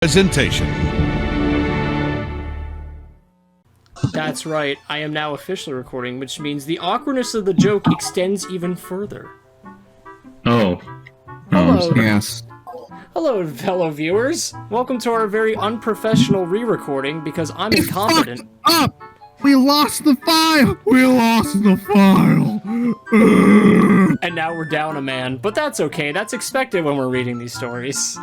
Presentation. That's right, I am now officially recording, which means the awkwardness of the joke extends even further. Oh. Hello. Yes. Hello, fellow viewers. Welcome to our very unprofessional re-recording because I'm incompetent. Up! We lost the file! We lost the file! And now we're down a man, but that's okay. That's expected when we're reading these stories.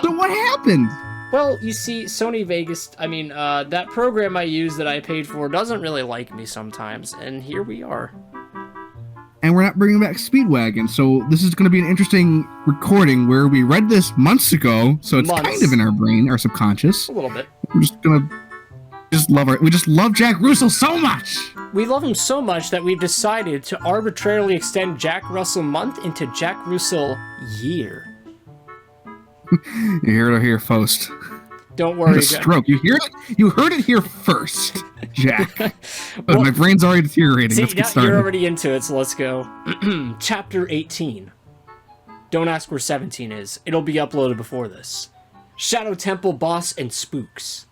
So what happened? Well, you see, Sony Vegas, that program I use that I paid for doesn't really like me sometimes, and here we are. And we're not bringing back Speedwagon, so this is going to be an interesting recording where we read this months ago, so it's kind of in our brain, our subconscious. A little bit. We're just gonna we just love Jack Russell so much! We love him so much that we've decided to arbitrarily extend Jack Russell Month into Jack Russell Year. You heard it here first. Don't worry, Jack. Stroke. You heard it here first, Jack. Well, my brain's already deteriorating. See, let's get started. You're already into it, so let's go. Chapter 18. Don't ask where 17 is. It'll be uploaded before this. Shadow Temple Boss and Spooks.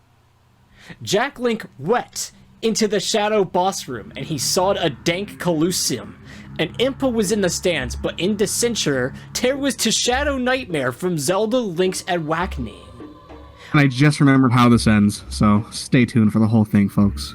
Jack Link went into the Shadow Boss Room, and he saw a dank colosseum. An Impa was in the stands, but in the censure, there was to Shadow Nightmare from Zelda Link's Awakening. And I just remembered how this ends, so stay tuned for the whole thing, folks.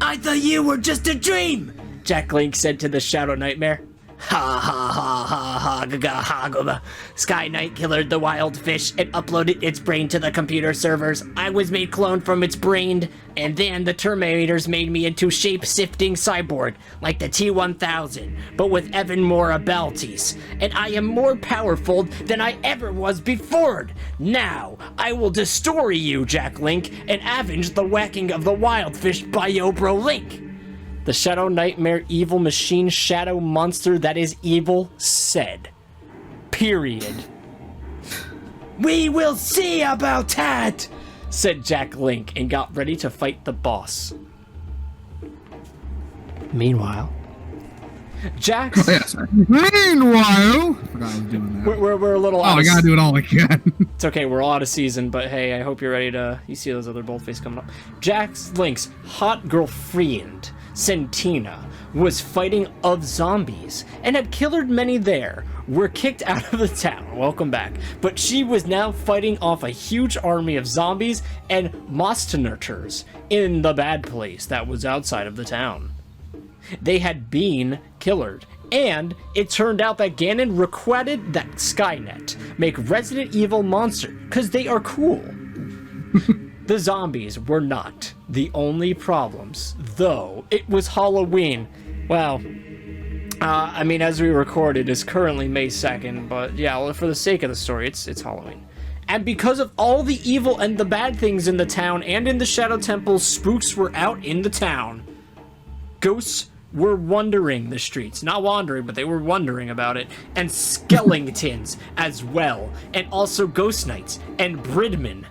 I thought you were just a dream, Jack Link said to the Shadow Nightmare. Ha ha ha ha ha ga ga ha ga. Sky Knight killered the wild fish and uploaded its brain to the computer servers. I was made clone from its brain, and then the Terminators made me into shape-shifting cyborg, like the T-1000, but with even more abilities. And I am more powerful than I ever was before. Now, I will destroy you, Jack Link, and avenge the whacking of the wild fish by Yobro Link. The Shadow Nightmare evil machine shadow monster that is evil said. Period. We will see about that, said Jack Link and got ready to fight the boss. Meanwhile, Jack's... Oh, yes. Meanwhile... I forgot I was doing that. We're a little out I gotta do it all again. It's okay, we're all out of season, but hey, I hope you're ready to... You see those other boldface coming up. Jack's Link's hot girlfriend, Sentina, was fighting of zombies and had killed many there, were kicked out of the town. Welcome back. But she was now fighting off a huge army of zombies and monsters in the bad place that was outside of the town. They had been killed, and it turned out that Ganon requested that Skynet make Resident Evil monster because they are cool. The zombies were not the only problems, though it was Halloween. Well, as we record, it is currently May 2nd, but yeah, well, for the sake of the story, it's Halloween. And because of all the evil and the bad things in the town and in the Shadow Temple, spooks were out in the town. Ghosts were wandering the streets. Not wandering, but they were wondering about it. And skeletons as well. And also ghost knights and bridmen.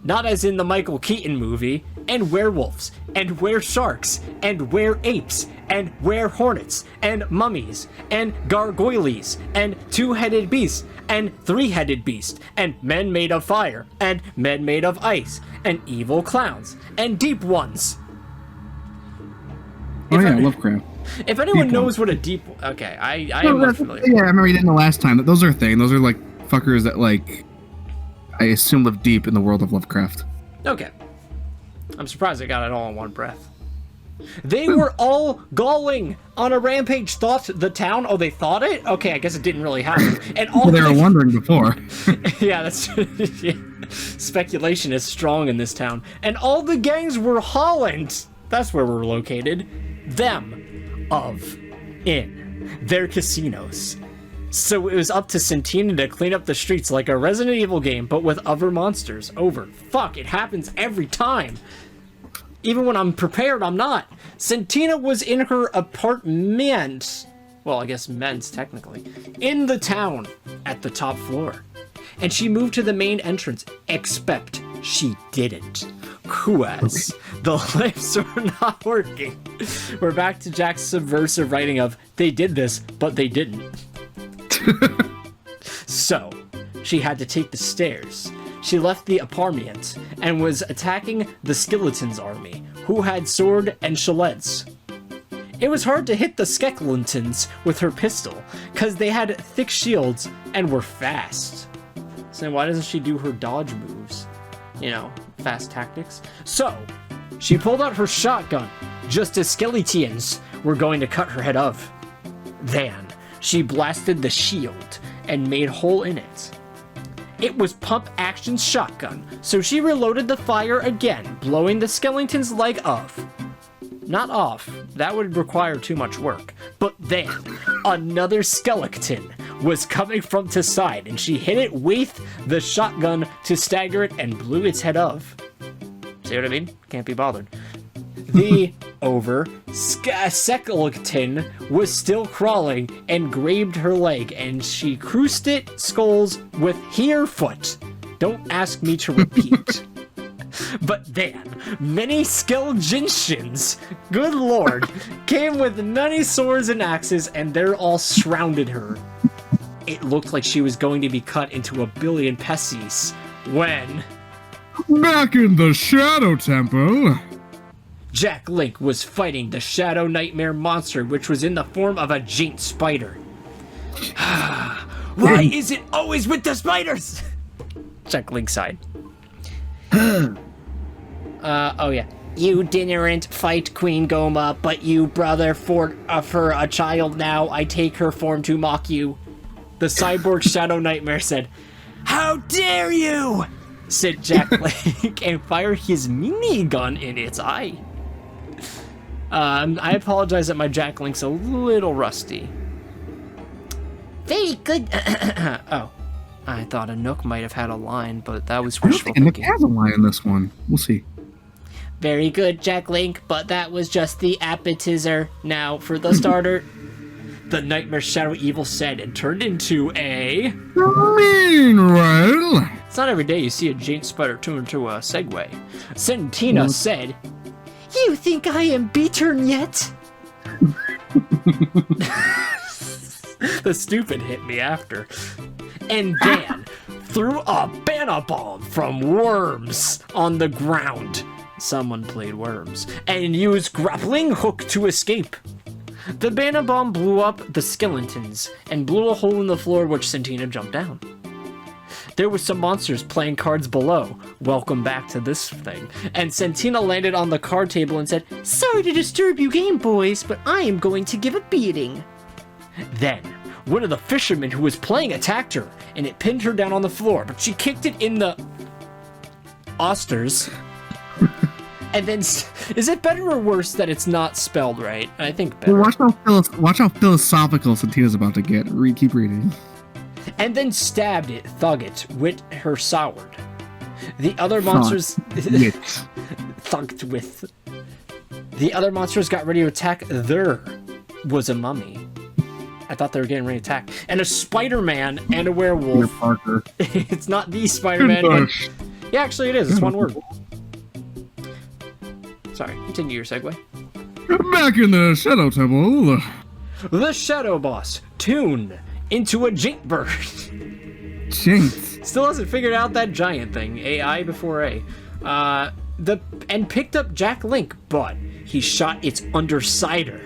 Not as in the Michael Keaton movie, and werewolves, and were-sharks, and were-apes, and were-hornets, and mummies, and gargoyles, and two-headed beasts, and three-headed beasts, and men made of fire, and men made of ice, and evil clowns, and deep ones. Oh yeah, Lovecraft. If anyone knows what a deep... Okay, I am unfamiliar. Yeah, I remember you did the last time. Those are a thing. Those are like fuckers that like... I assume live deep in the world of Lovecraft. Okay. I'm surprised I got it all in one breath. They were all galling on a rampage. Thought the town? Oh, they thought it? Okay, I guess it didn't really happen. And all well, they were wondering before. Yeah, that's... Yeah. Speculation is strong in this town. And all the gangs were Holland. That's where we're located. Them. Of. In. Their casinos. So it was up to Sentina to clean up the streets like a Resident Evil game, but with other monsters. Over. Fuck, it happens every time. Even when I'm prepared, I'm not. Sentina was in her apartment. Well, I guess men's, technically. In the town. At the top floor. And she moved to the main entrance. Except she didn't. Quest. The lifts were not working. We're back to Jack's subversive writing of, they did this, but they didn't. So, she had to take the stairs. she left the apartment and was attacking the Skeleton's army, who had sword and shillets. It was hard to hit the Skeletons with her pistol, cause they had thick shields and were fast. So why doesn't she do her dodge moves? You know, fast tactics. So, she pulled out her shotgun, just as Skeletons were going to cut her head off. Then, she blasted the shield and made a hole in it. It was pump action shotgun, so she reloaded the fire again, blowing the Skeleton's leg off. Not off, that would require too much work. But then, another skeleton was coming from the side, and she hit it with the shotgun to stagger it and blew its head off. See what I mean? Can't be bothered. The skeleton was still crawling and grabbed her leg, and she cruised it skulls with her foot. Don't ask me to repeat. But then, many skeletons, good lord, came with many swords and axes, and they all surrounded her. It looked like she was going to be cut into a billion pieces when... Back in the Shadow Temple, Jack Link was fighting the Shadow Nightmare monster, which was in the form of a giant spider. Why is it always with the spiders? Jack Link sighed. Oh yeah. You didn't fight Queen Goma, but you brother for a child now. I take her form to mock you. The cyborg Shadow Nightmare said, "How dare you!" said Jack Link, and fired his minigun in its eye. I apologize that my Jack Link's a little rusty. Very good. Oh. I thought a Nook might have had a line, but that was wishful thinking. Nook has a line in this one. We'll see. Very good, Jack Link, but that was just the appetizer. Now, for the starter, the Nightmare Shadow Evil said and turned into a... Meanwhile... It's not every day you see a giant spider turn into a Segway. Sentina said, "You think I am beaten yet?" The stupid hit me after. And then threw a banana bomb from Worms on the ground. Someone played Worms. And used grappling hook to escape. The banana bomb blew up the skeletons and blew a hole in the floor, which Sentina jumped down. There were some monsters playing cards below. Welcome back to this thing. And Sentina landed on the card table and said, "Sorry to disturb you game boys, but I am going to give a beating." Then, one of the fishermen who was playing attacked her, and it pinned her down on the floor, but she kicked it in the... Osters. And then, is it better or worse that it's not spelled right? I think better. Well, watch how philosophical Santina's about to get. Keep reading. And then stabbed it, thug it, with her sword. The other monsters... thugged with. The other monsters got ready to attack. There was a mummy. I thought they were getting ready to attack. And a Spider-Man and a werewolf. Parker. It's not the Spider-Man, but... Yeah, actually it is. It's one word. Sorry, continue your segue. Back in the Shadow Temple. The Shadow Boss tuned into a giant bird. Jinx. Still hasn't figured out that giant thing. AI before A. And picked up Jack Link, but he shot its undersider.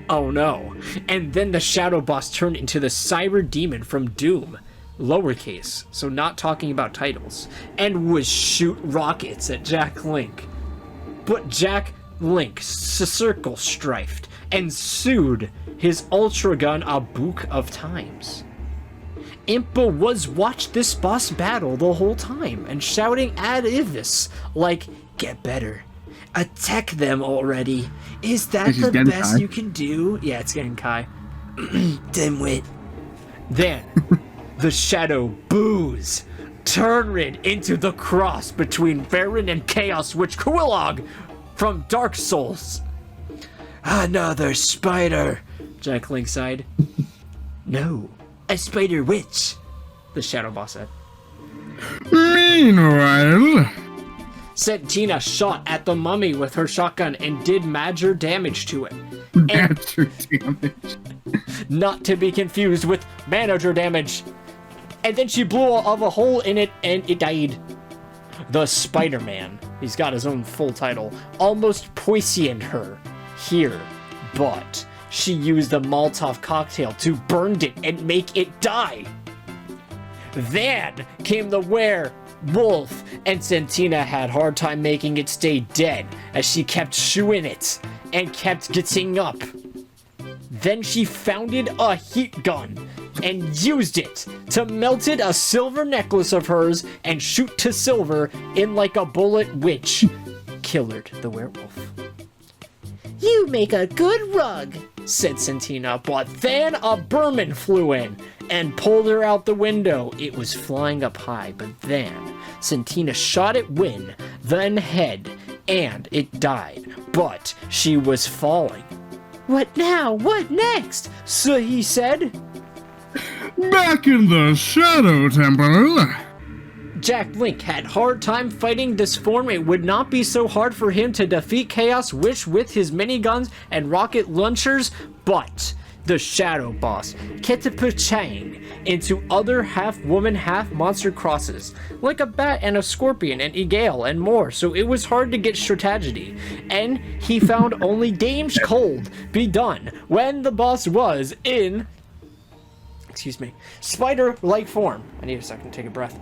Oh no. And then the Shadow Boss turned into the Cyber Demon from Doom. Lowercase, so not talking about titles. And would shoot rockets at Jack Link. But Jack Link circle strifed and sued his Ultra Gun a book of times. Impa was watched this boss battle the whole time and shouting at Ivis like, "Get better. Attack them already. Is that the best you can do?" Yeah, it's getting Kai. Dimwit. Then, the Shadow boos turned into the cross between Baron and Chaos Witch Quillog from Dark Souls. "Another spider," Jack Link sighed. "No, a spider witch," the Shadow Boss said. Meanwhile... Sentina shot at the mummy with her shotgun and did major damage to it. Major damage. Not to be confused with manager damage. and then she blew a hole in it, and it died. The Spider-Man, he's got his own full title, almost poisoned her here, but she used the Molotov cocktail to burn it and make it die. Then came the werewolf, and Santina had hard time making it stay dead as she kept chewing it and kept getting up. Then she founded a heat gun and used it to melted a silver necklace of hers and shoot to silver in like a bullet, which killered the werewolf. "You make a good rug," said Santina, but then a Berman flew in and pulled her out the window. It was flying up high, but then Santina shot it wind, then head, and it died, but she was falling. "What now? What next?" So he said. Back in the Shadow Temple. Jack Link had hard time fighting this form. It would not be so hard for him to defeat Chaos Wish with his miniguns and rocket launchers, but the Shadow Boss kept pushing into other half-woman, half-monster crosses, like a bat and a scorpion and Egale and more, so it was hard to get strategy, and he found only Dame's Cold be done when the boss was in, spider-like form. I need a second to take a breath.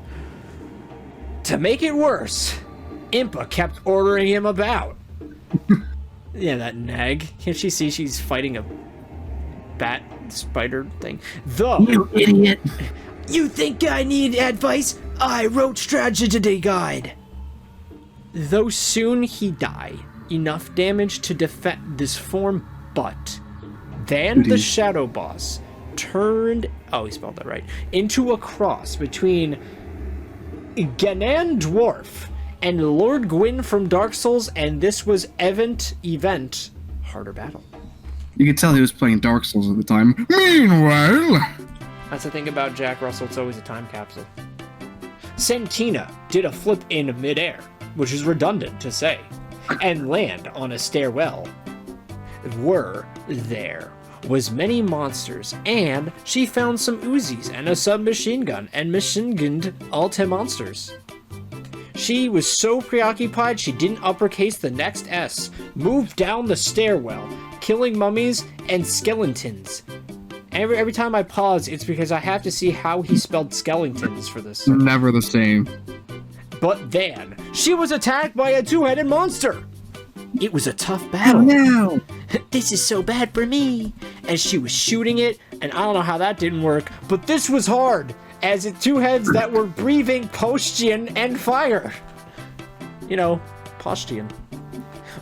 To make it worse, Impa kept ordering him about. Yeah, that nag. Can't she see she's fighting a bat spider thing? Though, You idiot. you think I need advice? I wrote strategy guide. Though soon he died, enough damage to defend this form, but then the Shadow Boss turned, he spelled that right, into a cross between Ganondorf and Lord Gwyn from Dark Souls, and this was event harder battle. You could tell he was playing Dark Souls at the time. Meanwhile, That's the thing about Jack Russell, it's always a time capsule. Santina did a flip in midair, which is redundant to say, and land on a stairwell. There was many monsters, and she found some Uzis and a submachine gun and machine-gunned all 10 monsters. She was so preoccupied she didn't uppercase the next S, moved down the stairwell, killing mummies and skeletons. Every time I pause, it's because I have to see how he spelled skeletons for this. never the same. But then, she was attacked by a two-headed monster! It was a tough battle. No. This is so bad for me. As she was shooting it, and I don't know how that didn't work, but this was hard, as it two heads that were breathing potion and fire. You know, potion.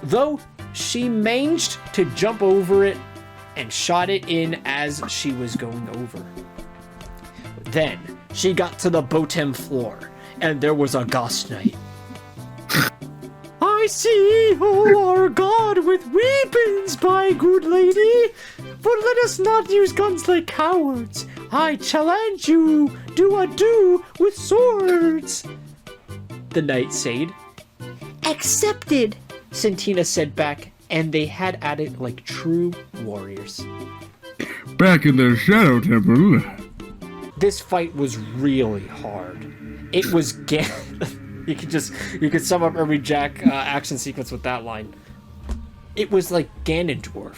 Though she managed to jump over it and shot it in as she was going over. Then she got to the bottom floor, and there was a ghost knight. I see, our God with weapons, my good lady. But let us not use guns like cowards. I challenge you, do a do with swords. The knight said. Accepted, Santina said back, and they had at it like true warriors. Back in the Shadow Temple. This fight was really hard. It was you could sum up every Jack action sequence with that line. It was like Ganondorf,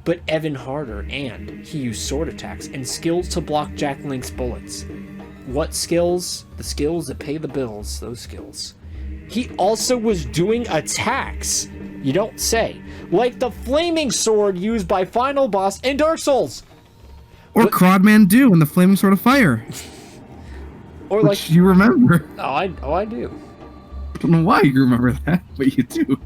but even harder, and he used sword attacks and skills to block Jack Link's bullets. What skills? The skills that pay the bills, those skills. He also was doing attacks, you don't say, like the flaming sword used by Final Boss in Dark Souls. Or Crodman do in the Flaming Sword of Fire. Or Which like you remember. I do. I don't know why you remember that, but you do.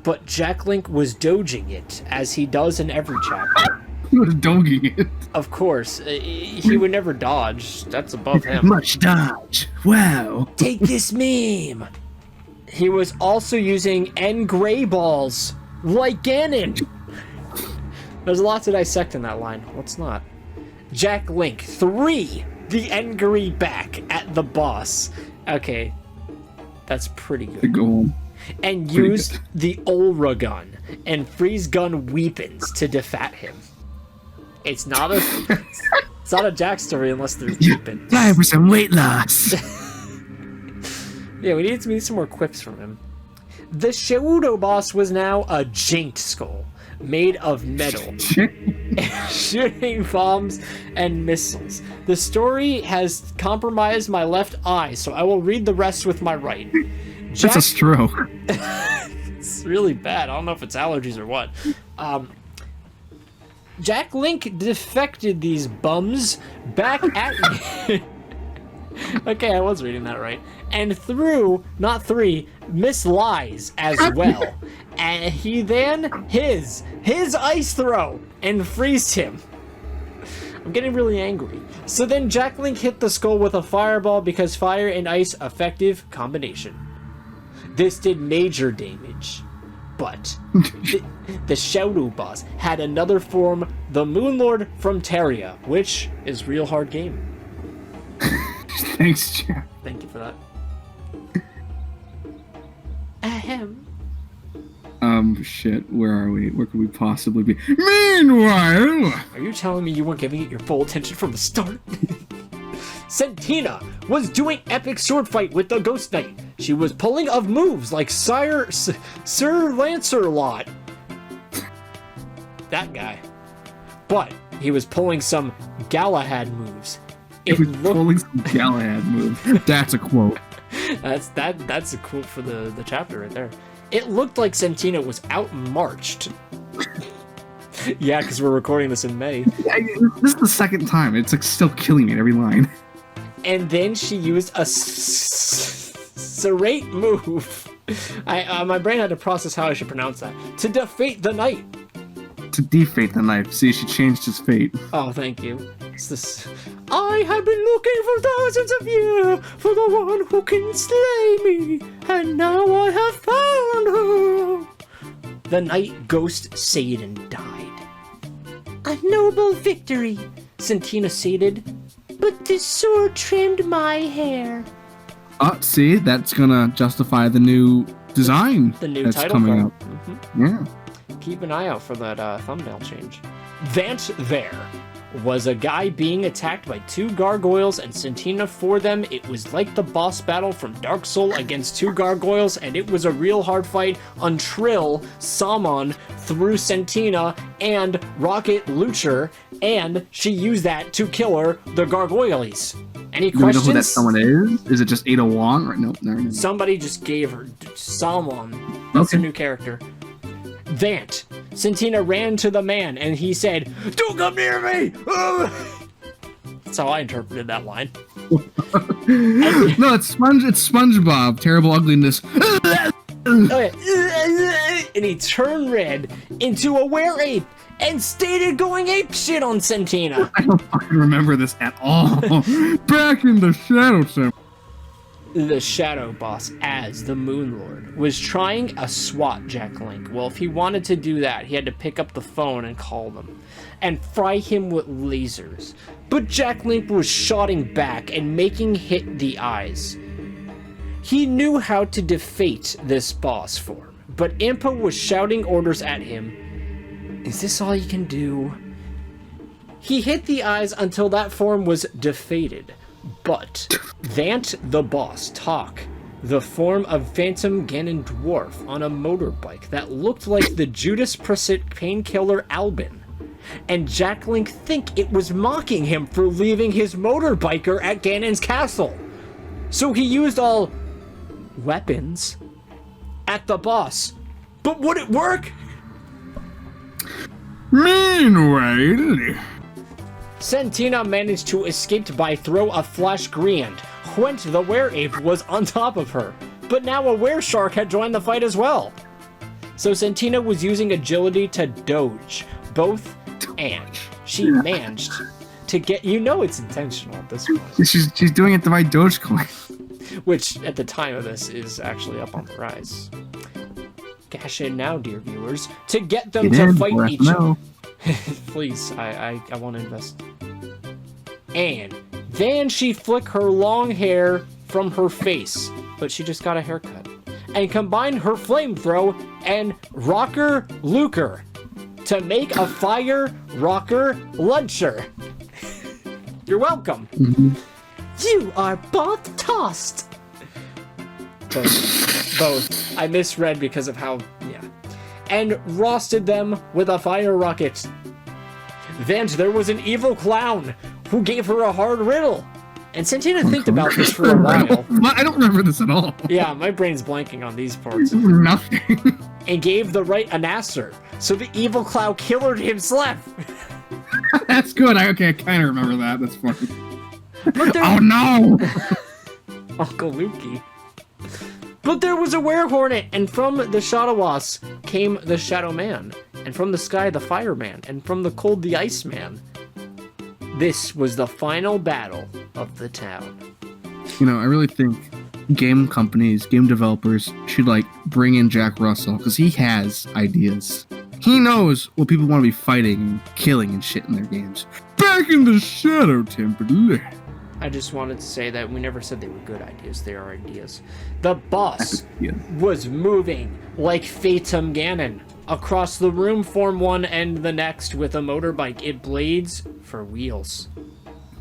But Jack Link was dodging it, as he does in every chapter. He was doging it. Of course, he would never dodge. That's above him. Much dodge. Wow. Take this meme. He was also using N-Gray balls, like Ganon. There's a lot to dissect in that line. What's not? Jack Link 3, the N-Gray back at the boss. Okay, that's pretty good. Go home. And Pretty used good. the Ulra gun and freeze gun weapons to defat him. It's not a It's not a Jack story unless they're keeping. Time for some weight loss. Yeah, we need some more quips from him. The pseudo boss was now a giant skull made of metal, shooting bombs and missiles. The story has compromised my left eye, so I will read the rest with my right. That's a stroke. It's really bad. I don't know if it's allergies or what. Jack Link defected these bums back at me. Okay, I was reading that right. And threw, not three, Miss Lies as well. And he then his ice throw and freezed him. I'm getting really angry. So then Jack Link hit the skull with a fireball because fire and ice effective combination. This did major damage. But the Shadow Boss had another form, the Moon Lord from Terria, which is real hard game. Thanks, Jack. Thank you for that. Ahem. Shit, where are we? Where could we possibly be? Meanwhile! Are you telling me you weren't giving it your full attention from the start? Sentina was doing epic sword fight with the Ghost Knight. She was pulling of moves like Sir Lancelot. That guy. But he was pulling some Galahad moves. He was pulling some Galahad moves. That's a quote. That's a quote for the chapter right there. It looked like Sentina was outmarched. Yeah, because we're recording this in May. This is the second time. It's like still killing me at every line. And then she used a serrate move. My brain had to process how I should pronounce that. To defeat the knight. To defate the knife. See, she changed his fate. Oh, thank you. It's this. I have been looking for thousands of years for the one who can slay me, and now I have found her. The knight ghost said and died. A noble victory, Sentina sated, but this sword trimmed my hair. See, that's gonna justify the new design. The new that's title coming card. up. Mm-hmm. Yeah. Keep an eye out for that thumbnail change. Vant there was a guy being attacked by two gargoyles, and Sentina for them. It was like the boss battle from Dark Soul against two gargoyles, and it was a real hard fight until Salmon threw Sentina and Rocket Lucher, and she used that to kill her, the gargoyles. Any Do we questions? know who that someone is? Is it just Ada Wong? Right? Nope. No. Somebody just gave her Salmon. That's a new character. Vant. Sentina ran to the man and he said, "Don't come near me!" That's how I interpreted that line. No, it's SpongeBob. Terrible ugliness. Okay. And he turned red into a were-ape and stated going ape shit on Sentina. I don't fucking remember this at all. Back in the Shadow Sim. The Shadow Boss, as the Moon Lord, was trying a SWAT Jack Link. Well, if he wanted to do that, he had to pick up the phone and call them and fry him with lasers. But Jack Link was shotting back and making hit the eyes. He knew how to defeat this boss form, but Impa was shouting orders at him. Is this all you can do? He hit the eyes until that form was defeated. But Vant the boss talk, the form of Phantom Ganon Dwarf on a motorbike that looked like the Judas Priest painkiller Albin. And Jack Link think it was mocking him for leaving his motorbiker at Ganon's castle. So he used all weapons at the boss. But would it work? Meanwhile, Sentina managed to escape by throw a flash grenade. Gwent the were-ape was on top of her, but now a were-shark had joined the fight as well. So Sentina was using agility to dodge both, and she managed to get. You know it's intentional at this point. she's doing it the right Dogecoin. Which at the time of this is actually up on the rise. Cash in now, dear viewers, to get them to fight each other. Please, I want to invest. And then she flicked her long hair from her face, but she just got a haircut, and combined her flamethrower and rocker luker to make a fire rocker luncher. You're welcome. Mhm. You are both tossed. Both. I misread because of how, yeah. And roasted them with a fire rocket. Then there was an evil clown who gave her a hard riddle. And Santina think about this for a while. I don't remember this at all. Yeah, my brain's blanking on these parts. Nothing. And gave the right answer. So the evil clown killed himself. That's good. I kind of remember that. That's funny. But there, Oh no! Uncle Lukey. But there was a werehornet, and from the Shadowas came the Shadow Man, and from the sky the Fireman, and from the cold the Iceman. This was the final battle of the town. You know, I really think game companies, game developers should bring in Jack Russell because he has ideas. He knows what people want to be fighting and killing and shit in their games. Back in the Shadow Temple. I just wanted to say that we never said they were good ideas. They are ideas. The boss was moving like Phantom Ganon across the room from one end to the next with a motorbike. It blades for wheels.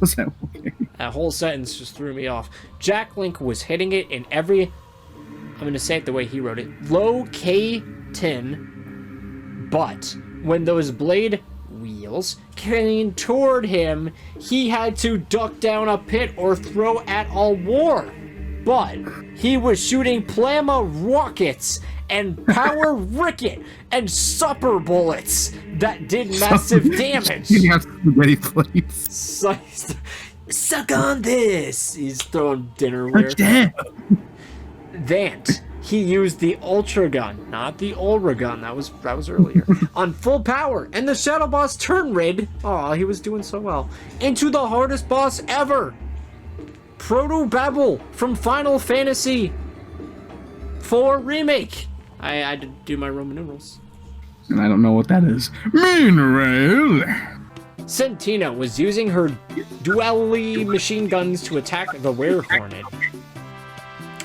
Was that okay? That whole sentence just threw me off. Jack Link was hitting it in every, I'm going to say it the way he wrote it, low K10, but when those blade wheels came toward him, he had to duck down a pit or throw at all war. But he was shooting plasma rockets and power ricket and supper bullets that did massive damage. He has spaghetti plates. Suck on this! He's throwing dinnerware. Then he used the Ultra Gun, not the Ultra Gun, that was earlier, on full power, and the Shadow Boss turned red. Aw, he was doing so well. Into the hardest boss ever! Proto Babel from Final Fantasy IV Remake. I had to do my Roman numerals. And I don't know what that is. Meanwhile, Santina was using her dually machine guns to attack the werehornet.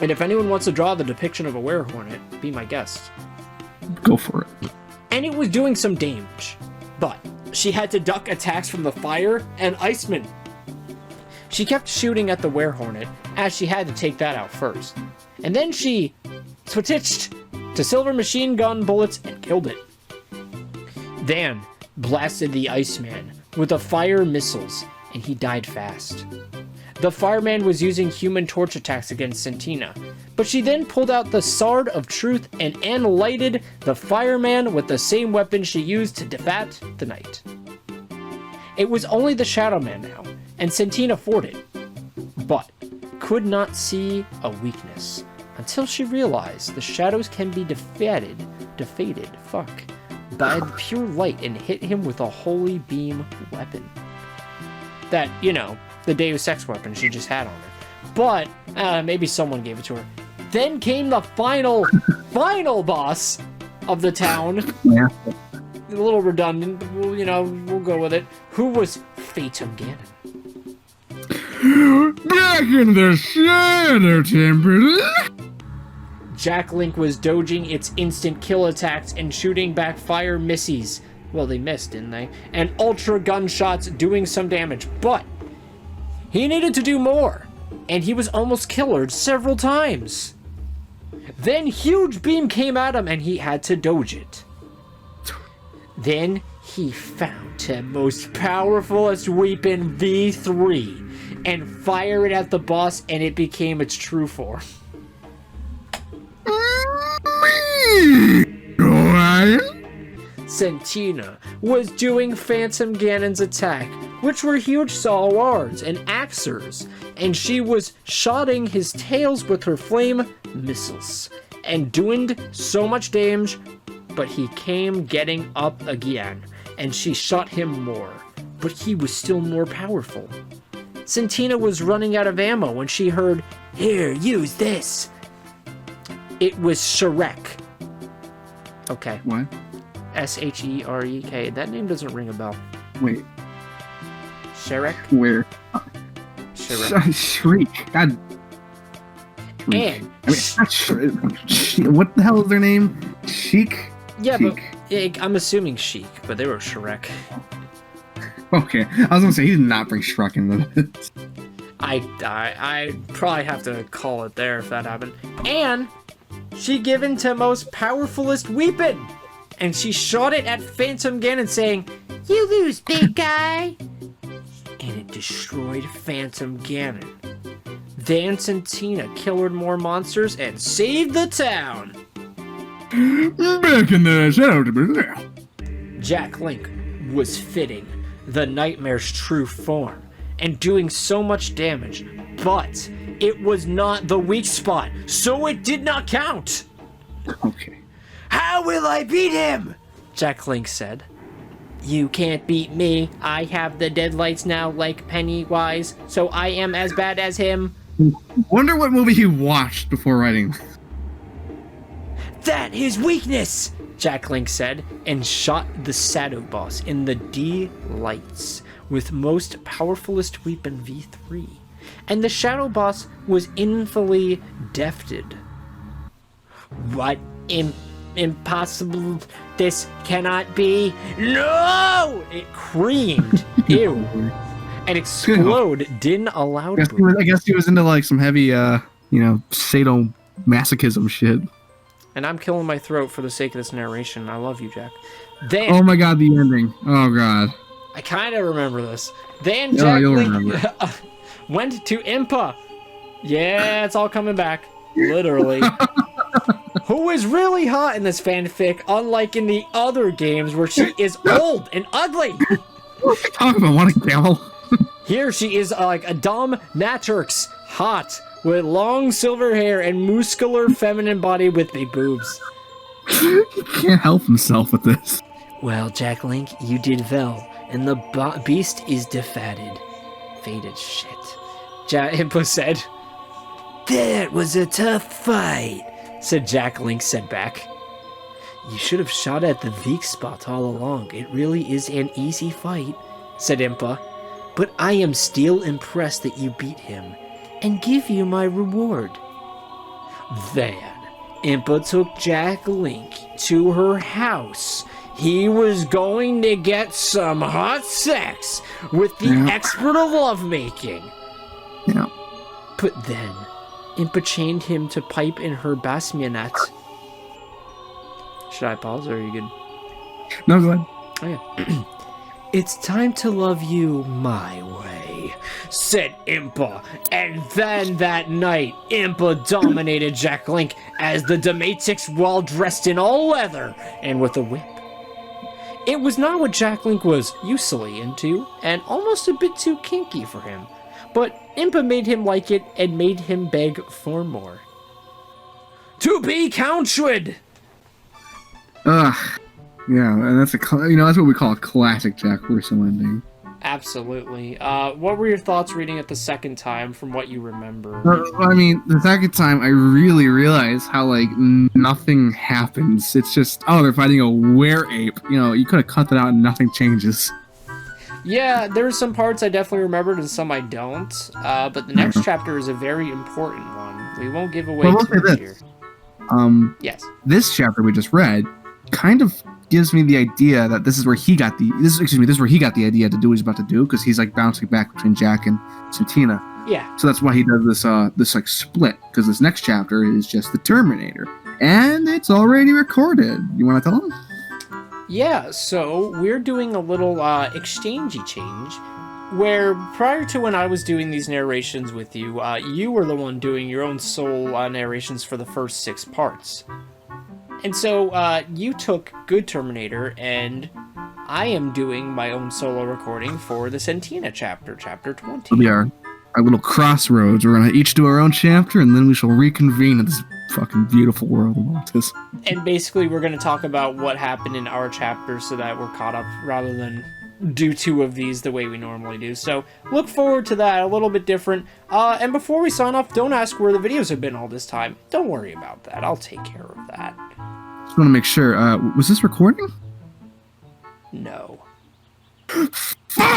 And if anyone wants to draw the depiction of a werehornet, be my guest. Go for it. And it was doing some damage, but she had to duck attacks from the fire and Iceman. She kept shooting at the werehornet, as she had to take that out first. And then she switched to silver machine gun bullets and killed it. Then blasted the Iceman with the fire missiles, and he died fast. The fireman was using human torch attacks against Santina, but she then pulled out the Sword of Truth and lighted the fireman with the same weapon she used to defeat the knight. It was only the Shadow Man now, and Santina fought it, but could not see a weakness until she realized the shadows can be defeated, by the pure light and hit him with a holy beam weapon. That, you know, the Deus Ex weapon she just had on her. But, maybe someone gave it to her. Then came the final boss of the town. Yeah. A little redundant, but we'll go with it. Who was Phantom Ganon. Back in the Shadow Temple. Jack Link was dodging its instant kill attacks and shooting back fire missiles. Well, they missed, didn't they? And ultra gunshots doing some damage, but he needed to do more, and he was almost killed several times. Then huge beam came at him, and he had to dodge it. Then he found his most powerfulest weapon, V3, and fired it at the boss, and it became its true form. Santina was doing Phantom Ganon's attack, which were huge swords and axes, and she was shotting his tails with her flame missiles, and doing so much damage, but he came getting up again, and she shot him more, but he was still more powerful. Santina was running out of ammo when she heard, "Here, use this." It was Shrek. Okay. What? Sherek. That name doesn't ring a bell. Wait. Shrek? Where? Shrek. Shriek. God. Shriek. And I mean, not what the hell is their name? Sheik? yeah, Sheik. but I'm assuming Sheik, but they were Shrek. Okay, I was gonna say he did not bring Shrek into this. I probably have to call it there if that happened. And she given to most powerfulest weapon, and she shot it at Phantom Ganon, saying, "You lose, big guy." And it destroyed Phantom Ganon. Then Santina killed more monsters and saved the town. Back in the shadow. Jack Link was fitting the nightmare's true form and doing so much damage, but it was not the weak spot, so it did not count. Okay. "How will I beat him?" Jack Link said. "You can't beat me. I have the deadlights now like Pennywise, so I am as bad as him." Wonder what movie he watched before writing. "That his weakness," Jack Link said, and shot the Shadow Boss in the D lights with most powerfulest weapon V3. And the Shadow Boss was infinitely defted. "What? Impossible. This cannot be. No!" It screamed. Ew. And explode didn't allow it. I guess he was into like some heavy, sadomasochism shit. And I'm killing my throat for the sake of this narration. I love you, Jack. Then, oh my god, the ending. Oh god. I kind of remember this. Then Jack Link went to Impa. Yeah, it's all coming back. Literally. Who is really hot in this fanfic, unlike in the other games where she is old and ugly. Talk about what a camel. Here she is like a dumb Naturx, hot, with long silver hair and muscular feminine body with big boobs. He can't help himself with this. "Well, Jack Link, you did well, and the beast is defatted." Faded shit. Impa said. "That was a tough fight," said Jack Link said back. "You should have shot at the weak spot all along. It really is an easy fight," said Impa. "But I am still impressed that you beat him, and give you my reward." Then Impa took Jack Link to her house. He was going to get some hot sex with the expert of lovemaking. Yeah. But then Impa chained him to pipe in her bastionette. Should I pause or are you good? No, go ahead. Okay. "It's time to love you my way," said Impa. And then that night, Impa dominated Jack Link as the Domatix while dressed in all leather and with a whip. It was not what Jack Link was usually into, and almost a bit too kinky for him. But Impa made him like it and made him beg for more. "To be counted!" Ugh. Yeah, and that's that's what we call a classic Jack Russell ending. Absolutely. What were your thoughts reading it the second time from what you remember? I mean, the second time I really realized how like nothing happens. It's just, oh, they're fighting a were-ape. You could have cut that out and nothing changes. Yeah, there's some parts I definitely remembered and some I don't. But the next chapter is a very important one. We won't give away too much here. Yes. This chapter we just read kind of gives me the idea that this is where he got the idea to do what he's about to do, because he's like bouncing back between Jack and Santina. Yeah. So that's why he does this like split, because this next chapter is just the Terminator, and it's already recorded. You want to tell him? Yeah. So we're doing a little exchangey change, where prior to when I was doing these narrations with you, you were the one doing your own solo narrations for the first 6 parts. And so you took Good Terminator, and I am doing my own solo recording for the Santina chapter 20. We are our little crossroads. We're going to each do our own chapter, and then we shall reconvene in this fucking beautiful world of Maltis. And basically, we're going to talk about what happened in our chapter so that we're caught up, rather than do 2 of these the way we normally do. So look forward to that, a little bit different. And before we sign off, don't ask where the videos have been all this time. Don't worry about that. I'll take care of that. Just want to make sure. Was this recording? No.